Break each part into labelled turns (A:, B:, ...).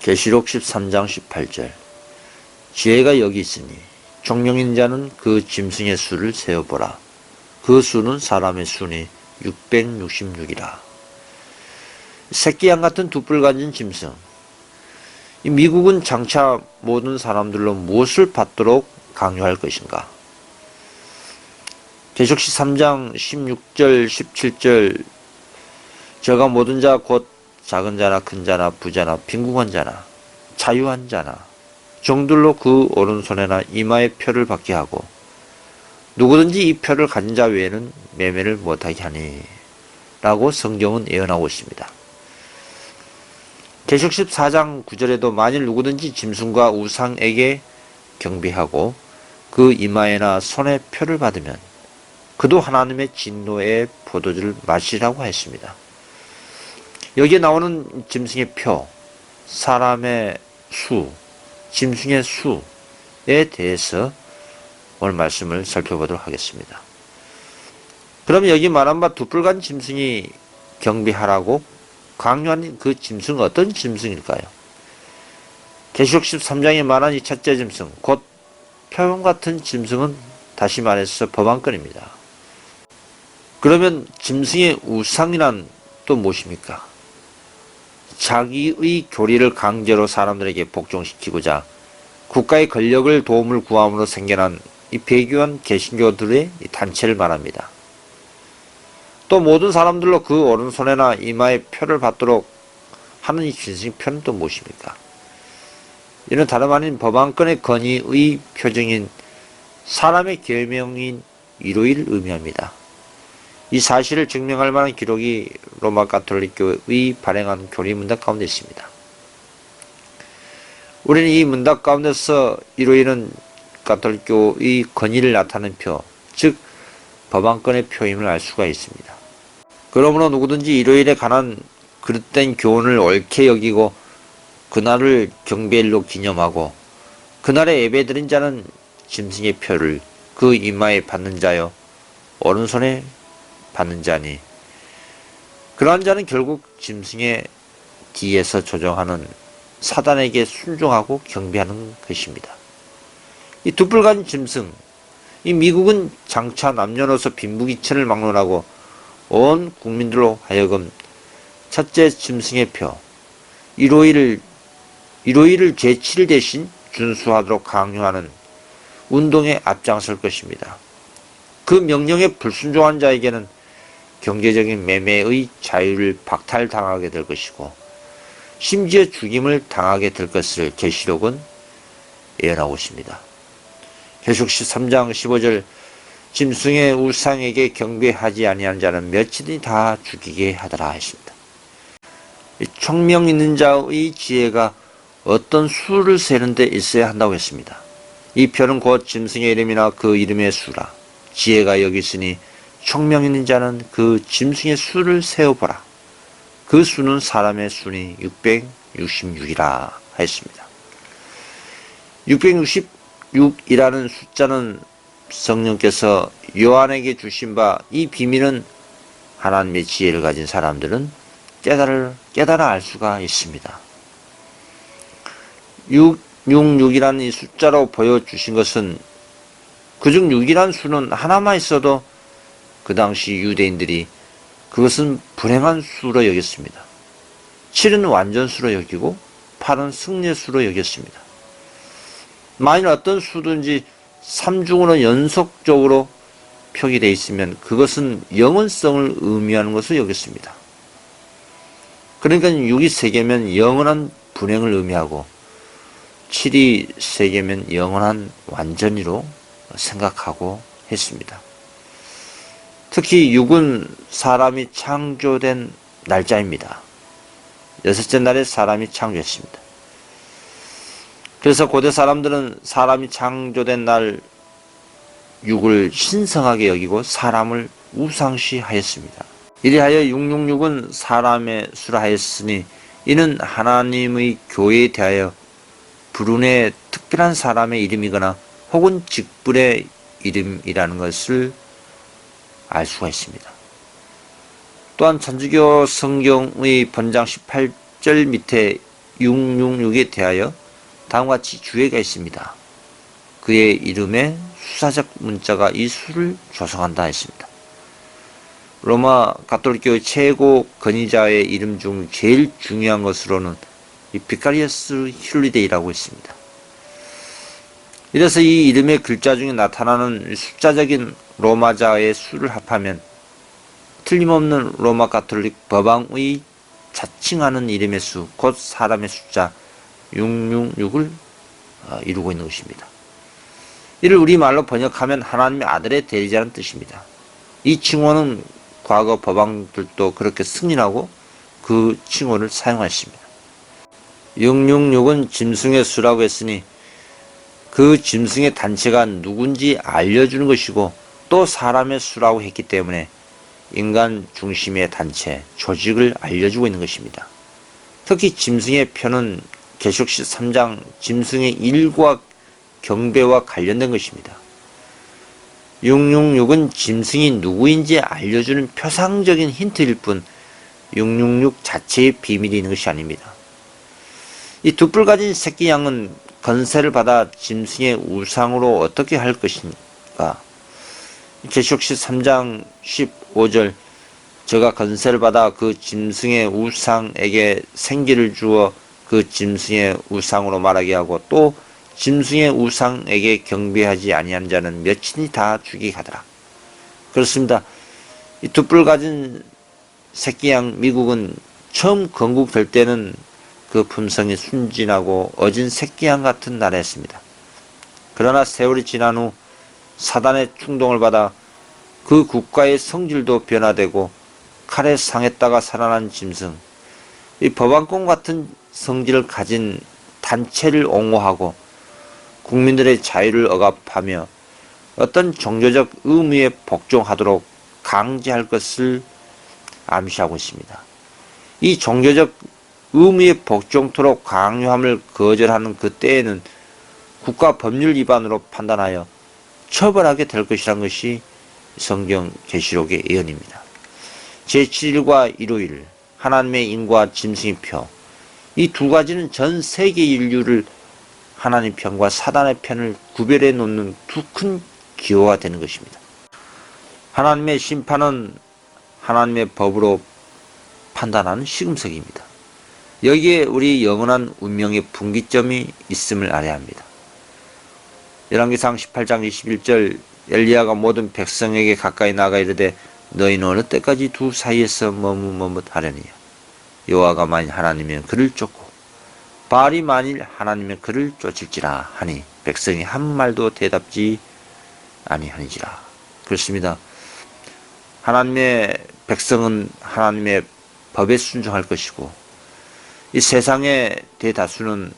A: 계시록 13장 18절 지혜가 여기 있으니 총명인 자는 그 짐승의 수를 세어보라. 그 수는 사람의 수니 666이라. 새끼양 같은 두 뿔 가진 짐승. 이 미국은 장차 모든 사람들로 무엇을 받도록 강요할 것인가? 계시록 13장 16절 17절 저가 모든 자 곧 작은 자나 큰 자나 부자나 빈궁한 자나 자유한 자나 종들로 그 오른손에나 이마에 표를 받게 하고 누구든지 이 표를 가진 자 외에는 매매를 못하게 하니 라고 성경은 예언하고 있습니다. 계시록 14장 9절에도 만일 누구든지 짐승과 우상에게 경배하고 그 이마에나 손에 표를 받으면 그도 하나님의 진노의 포도주를 마시라고 했습니다. 여기에 나오는 짐승의 표, 사람의 수, 짐승의 수에 대해서 오늘 말씀을 살펴보도록 하겠습니다. 그럼 여기 말한 바 두 뿔 가진 짐승이 경배하라고 강요한 그 짐승은 어떤 짐승일까요? 계시록 13장에 말한 이 첫째 짐승, 곧 표범 같은 짐승은 다시 말해서 법안권입니다. 그러면 짐승의 우상이란 또 무엇입니까? 자기의 교리를 강제로 사람들에게 복종시키고자 국가의 권력을 도움을 구함으로 생겨난 이 배교한 개신교들의 단체를 말합니다. 또 모든 사람들로 그 오른손에나 이마에 표를 받도록 하는 이 짐승의 표는 또 무엇입니까? 이는 다름 아닌 법안권의 건의의 표정인 사람의 계명인 위로를 의미합니다. 이 사실을 증명할 만한 기록이 로마 가톨릭교의 발행한 교리 문답 가운데 있습니다. 우리는 이 문답 가운데서 위로인은 가톨릭교의 권위를 나타내는 표, 즉 법안권의 표임을 알 수가 있습니다. 그러므로 누구든지 일요일에 관한 그릇된 교훈을 옳게 여기고 그날을 경배일로 기념하고 그날에 예배드린 자는 짐승의 표를 그 이마에 받는 자여 오른손에 받는 자니 그러한 자는 결국 짐승의 뒤에서 조종하는 사단에게 순종하고 경배하는 것입니다. 이 두 뿔 가진 짐승, 이 미국은 장차 남녀노소 빈부귀천을 막론하고 온 국민들로 하여금 첫째 짐승의 표, 일요일을 제7일 대신 준수하도록 강요하는 운동에 앞장설 것입니다. 그 명령에 불순종한 자에게는 경제적인 매매의 자유를 박탈당하게 될 것이고 심지어 죽임을 당하게 될 것을 계시록은 예언하고 있습니다. 계시록 13장 15절 짐승의 우상에게 경배하지 아니한 자는 며칠이 다 죽이게 하더라 했습니다. 총명 있는 자의 지혜가 어떤 수를 세는 데 있어야 한다고 했습니다. 이 표는 곧 짐승의 이름이나 그 이름의 수라. 지혜가 여기 있으니 총명 있는 자는 그 짐승의 수를 세어보라. 그 수는 사람의 수니 666이라 하였습니다. 666이라는 숫자는 성령께서 요한에게 주신 바 이 비밀은 하나님의 지혜를 가진 사람들은 깨달아 알 수가 있습니다. 666이라는 이 숫자로 보여주신 것은 그중 6이라는 수는 하나만 있어도 그 당시 유대인들이 그것은 불행한 수로 여겼습니다. 7은 완전수로 여기고 8은 승리수로 여겼습니다. 만일 어떤 수든지 3중으로 연속적으로 표기되어 있으면 그것은 영원성을 의미하는 것을 여겼습니다. 그러니까 6이 3개면 영원한 불행을 의미하고 7이 3개면 영원한 완전히로 생각하고 했습니다. 특히 6은 사람이 창조된 날짜입니다. 6째 날에 사람이 창조했습니다. 그래서 고대 사람들은 사람이 창조된 날 6을 신성하게 여기고 사람을 우상시하였습니다. 이리하여 666은 사람의 수라 하였으니 이는 하나님의 교회에 대하여 불운의 특별한 사람의 이름이거나 혹은 직분의 이름이라는 것을 알 수가 있습니다. 또한 천주교 성경의 번장 18절 밑에 666에 대하여 다음과 같이 주의가 있습니다. 그의 이름에 수사적 문자가 이 수를 조성한다 했습니다. 로마 가톨릭교의 최고 권위자의 이름 중 제일 중요한 것으로는 이 비카리어스 힐리데이라고 했습니다. 이래서 이 이름의 글자 중에 나타나는 숫자적인 로마자의 수를 합하면 틀림없는 로마 가톨릭 법왕의 자칭하는 이름의 수, 곧 사람의 숫자 666을 이루고 있는 것입니다. 이를 우리말로 번역하면 하나님의 아들의 대리자라는 뜻입니다. 이 칭호는 과거 법왕들도 그렇게 승인하고 그 칭호를 사용하십니다. 666은 짐승의 수라고 했으니 그 짐승의 단체가 누군지 알려주는 것이고 또 사람의 수라고 했기 때문에 인간 중심의 단체, 조직을 알려주고 있는 것입니다. 특히 짐승의 표는 계시록 13장 짐승의 일과 경배와 관련된 것입니다. 666은 짐승이 누구인지 알려주는 표상적인 힌트일 뿐 666 자체의 비밀이 있는 것이 아닙니다. 이 두 뿔 가진 새끼 양은 건세를 받아 짐승의 우상으로 어떻게 할 것인가? 계시록 13장 15절 저가 건세를 받아 그 짐승의 우상에게 생기를 주어 그 짐승의 우상으로 말하게 하고 또 짐승의 우상에게 경배하지 아니한 자는 몇친이 다 죽이게 하더라. 그렇습니다. 이 두 뿔 가진 새끼 양 미국은 처음 건국될 때는 그 품성이 순진하고 어진 새끼 양 같은 나라였습니다. 그러나 세월이 지난 후 사단의 충동을 받아 그 국가의 성질도 변화되고 칼에 상했다가 살아난 짐승, 이 법왕권 같은 성질을 가진 단체를 옹호하고 국민들의 자유를 억압하며 어떤 종교적 의무에 복종하도록 강제할 것을 암시하고 있습니다. 이 종교적 의무에 복종토록 강요함을 거절하는 그때에는 국가 법률 위반으로 판단하여 처벌하게 될 것이란 것이 성경 계시록의 예언입니다. 제7일과 일요일, 하나님의 인과 짐승의 표, 이 두 가지는 전 세계 인류를 하나님 편과 사단의 편을 구별해 놓는 두 큰 기호가 되는 것입니다. 하나님의 심판은 하나님의 법으로 판단하는 시금석입니다. 여기에 우리 영원한 운명의 분기점이 있음을 알아야 합니다. 열왕기상 18장 21절 엘리야가 모든 백성에게 가까이 나가 이르되 너희는 어느 때까지 두 사이에서 머뭇머뭇하려니요. 여호와가 만일 하나님이면 그를 쫓고 바알이 만일 하나님이면 그를 쫓을지라 하니 백성이 한 말도 대답지 아니하니지라. 그렇습니다. 하나님의 백성은 하나님의 법에 순종할 것이고 이 세상의 대다수는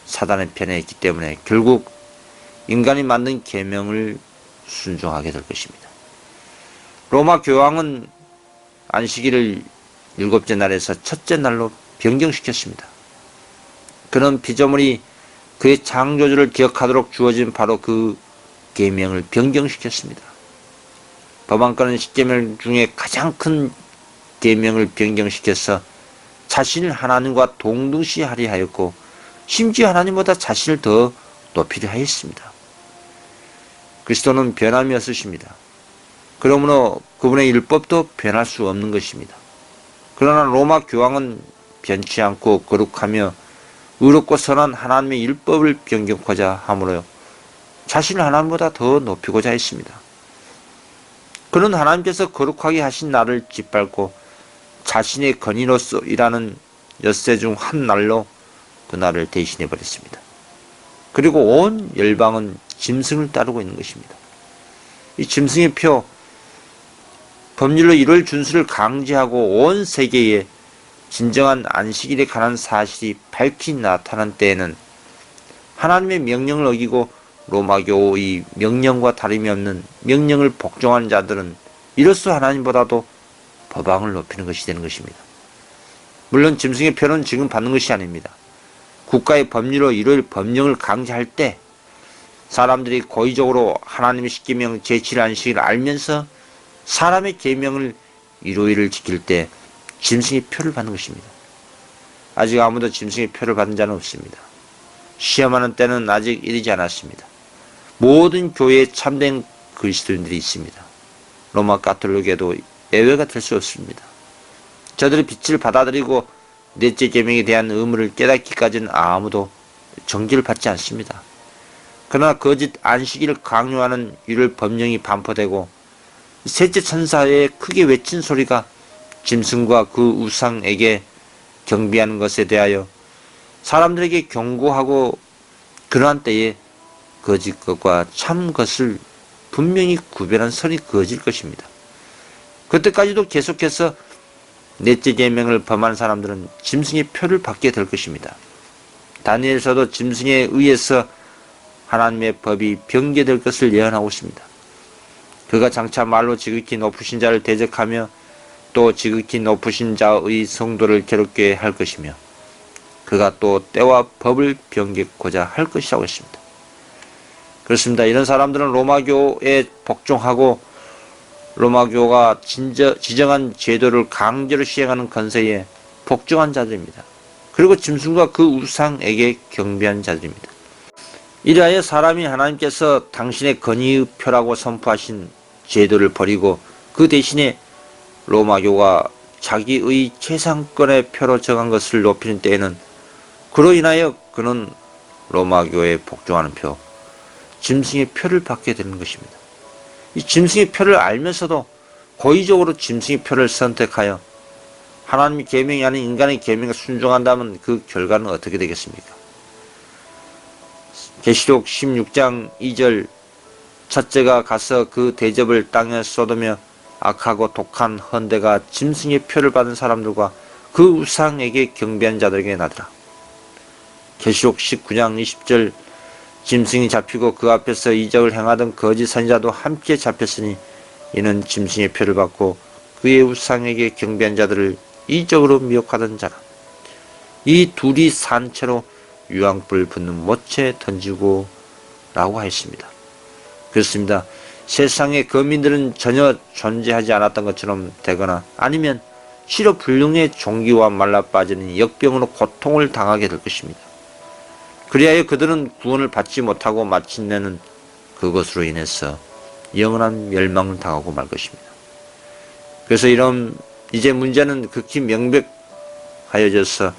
A: 사단의 편에 있기 때문에 결국 인간이 만든 계명을 순종하게 될 것입니다. 로마 교황은 안식일을 7째 날에서 첫째 날로 변경시켰습니다. 그는 피조물이 그의 창조주를 기억하도록 주어진 바로 그 계명을 변경시켰습니다. 법안권은 10계명 중에 가장 큰 계명을 변경시켜서 자신을 하나님과 동등시하려 하였고 심지어 하나님보다 자신을 더 높이려 하였습니다. 그리스도는 변함이 없으십니다. 그러므로 그분의 율법도 변할 수 없는 것입니다. 그러나 로마 교황은 변치 않고 거룩하며 의롭고 선한 하나님의 율법을 변경하고자 하므로 자신을 하나님보다 더 높이고자 했습니다. 그는 하나님께서 거룩하게 하신 날을 짓밟고 자신의 건의로서 일하는 엿새 중 한 날로 그 날을 대신해 버렸습니다. 그리고 온 열방은 짐승을 따르고 있는 것입니다. 이 짐승의 표, 법률로 이룰 준수를 강제하고 온 세계에 진정한 안식일에 관한 사실이 밝히 나타난 때에는 하나님의 명령을 어기고 로마교의 명령과 다름이 없는 명령을 복종하는 자들은 이로써 하나님보다도 법왕을 높이는 것이 되는 것입니다. 물론 짐승의 표는 지금 받는 것이 아닙니다. 국가의 법률로 이룰 법령을 강제할 때 사람들이 고의적으로 하나님의 십계명 제7일 안식일을 알면서 사람의 계명을 일요일을 지킬 때 짐승의 표를 받는 것입니다. 아직 아무도 짐승의 표를 받은 자는 없습니다. 시험하는 때는 아직 이르지 않았습니다. 모든 교회에 참된 그리스도인들이 있습니다. 로마 가톨릭에도 예외가 될 수 없습니다. 저들의 빛을 받아들이고 넷째 계명에 대한 의무를 깨닫기까지는 아무도 정죄를 받지 않습니다. 그러나 거짓 안식일을 강요하는 율 법령이 반포되고 셋째 천사의 크게 외친 소리가 짐승과 그 우상에게 경배하는 것에 대하여 사람들에게 경고하고 그러한 때에 거짓 것과 참 것을 분명히 구별한 선이 그어질 것입니다. 그때까지도 계속해서 넷째 계명을 범한 사람들은 짐승의 표를 받게 될 것입니다. 다니엘서도 짐승에 의해서 하나님의 법이 변개될 것을 예언하고 있습니다. 그가 장차 말로 지극히 높으신 자를 대적하며 또 지극히 높으신 자의 성도를 괴롭게 할 것이며 그가 또 때와 법을 변개코자 할 것이라고 했습니다. 그렇습니다. 이런 사람들은 로마교에 복종하고 로마교가 지정한 제도를 강제로 시행하는 건세에 복종한 자들입니다. 그리고 짐승과 그 우상에게 경배한 자들입니다. 이리하여 사람이 하나님께서 당신의 건의의 표라고 선포하신 제도를 버리고 그 대신에 로마교가 자기의 최상권의 표로 정한 것을 높이는 때에는 그로 인하여 그는 로마교에 복종하는 표, 짐승의 표를 받게 되는 것입니다. 이 짐승의 표를 알면서도 고의적으로 짐승의 표를 선택하여 하나님의 계명이 아닌 인간의 계명에 순종한다면 그 결과는 어떻게 되겠습니까? 계시록 16장 2절 첫째가 가서 그 대접을 땅에 쏟으며 악하고 독한 헌대가 짐승의 표를 받은 사람들과 그 우상에게 경배한 자들에게 나더라. 계시록 19장 20절 짐승이 잡히고 그 앞에서 이적을 행하던 거짓 선지자도 함께 잡혔으니 이는 짐승의 표를 받고 그의 우상에게 경배한 자들을 이적으로 미혹하던 자라. 이 둘이 산채로 유황불 붙는 못에 던지고 라고 하였습니다. 그렇습니다. 세상의 거민들은 전혀 존재하지 않았던 것처럼 되거나 아니면 치료 불능의 종기와 말라빠지는 역병으로 고통을 당하게 될 것입니다. 그리하여 그들은 구원을 받지 못하고 마침내는 그것으로 인해서 영원한 멸망을 당하고 말 것입니다. 그래서 이제 문제는 극히 명백하여져서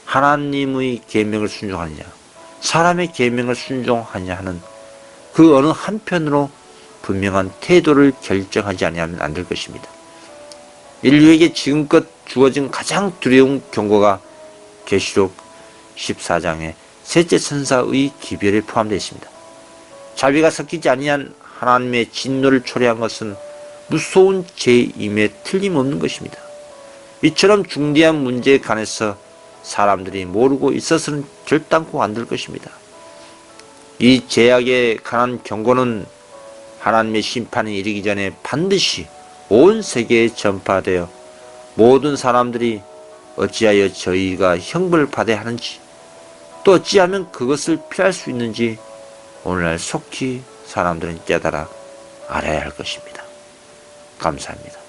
A: 하나님의 계명을 순종하느냐 사람의 계명을 순종하느냐 하는 그 어느 한편으로 분명한 태도를 결정하지 아니하면 안 될 것입니다. 인류에게 지금껏 주어진 가장 두려운 경고가 계시록 14장의 셋째 천사의 기별에 포함되어 있습니다. 자비가 섞이지 아니한 하나님의 진노를 초래한 것은 무서운 죄임에 틀림없는 것입니다. 이처럼 중대한 문제에 관해서 사람들이 모르고 있어서는 결단코 안 될 것입니다. 이 죄악에 관한 경고는 하나님의 심판이 이르기 전에 반드시 온 세계에 전파되어 모든 사람들이 어찌하여 저희가 형벌을 받아야 하는지 또 어찌하면 그것을 피할 수 있는지 오늘날 속히 사람들은 깨달아 알아야 할 것입니다. 감사합니다.